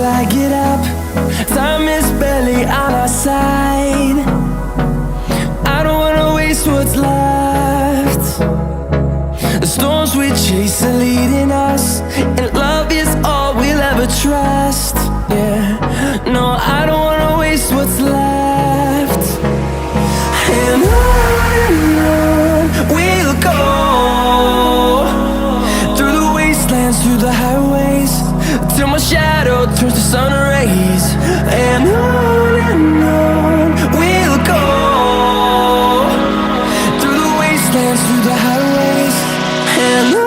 till I get up. Time is barely on our side. I don't wanna waste what's left. The storms we chase are leading us, and love is all we'll ever trust. Yeah, no, I don't wanna waste what's left. And on we'll go, through the wastelands, through the highways, till my shadow turns to sun rays. And on we'll go, through the wastelands, through the highways, and on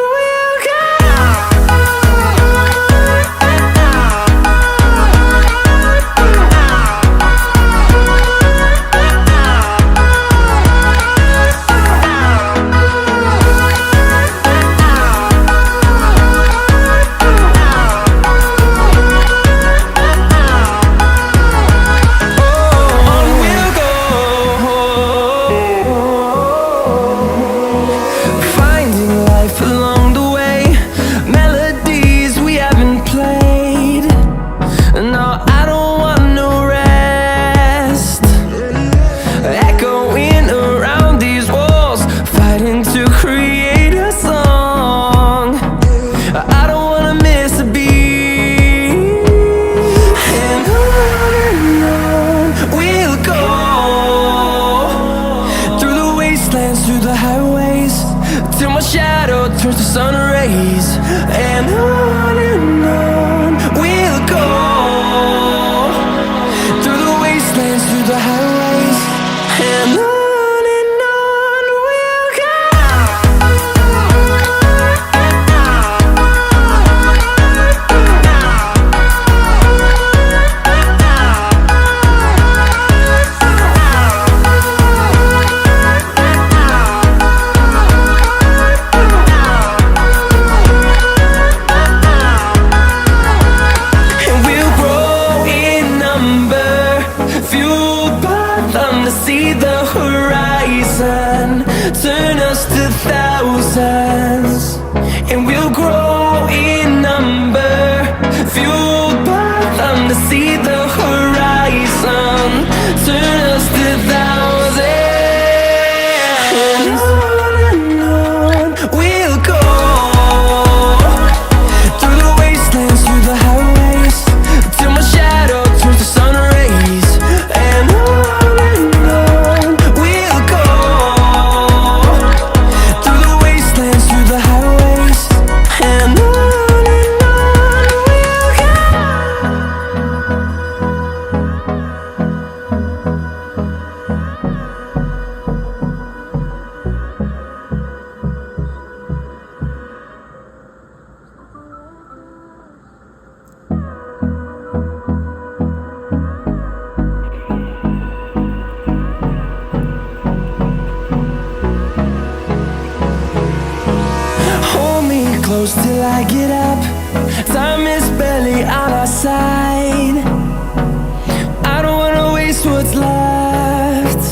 we'll go. Through the highways, till my shadow turns to sun rays. And on we'll go, through the wastelands, through the highways, and on we'll go. See the horizon turn us to thousands, and we'll grow in number, fueled by them. To see the horizon turn us to thousands, and on we'll go, through the wastelands, through the highways, till my shadow turns to sun rays. And close till I get up. Time is barely on our side. I don't wanna waste what's left.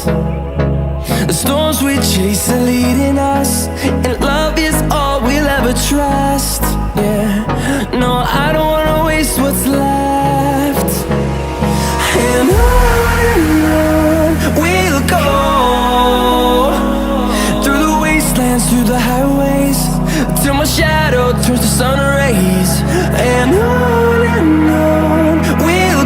The storms we chase are leading us, and love is all we'll ever trust. Yeah, no, I don't wanna waste what's left. And on we'll go, through the wastelands, through the highways, till my shadow turns to sun rays. And on we'll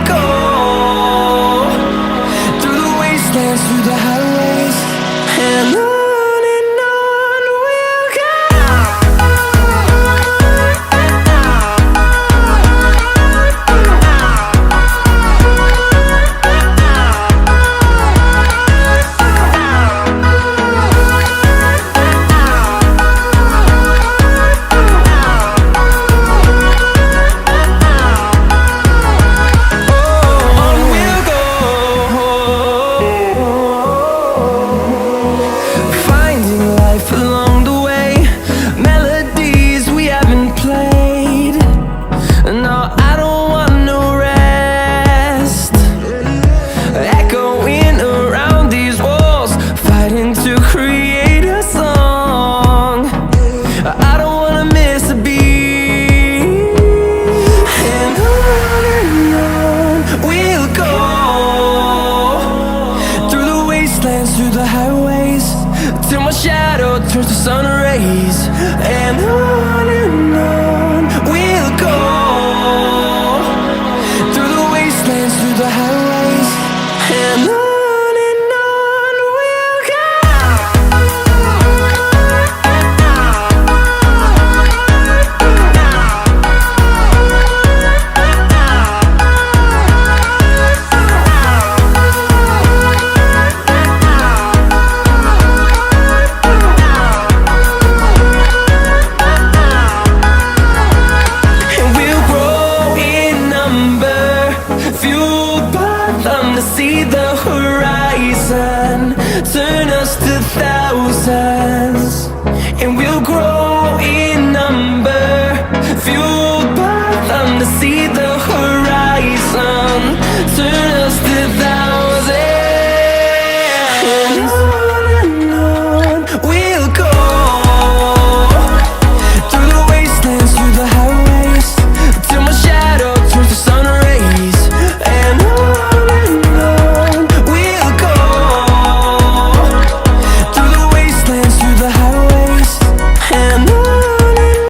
fathom to see the horizon, turn us to thousands, and we'll grow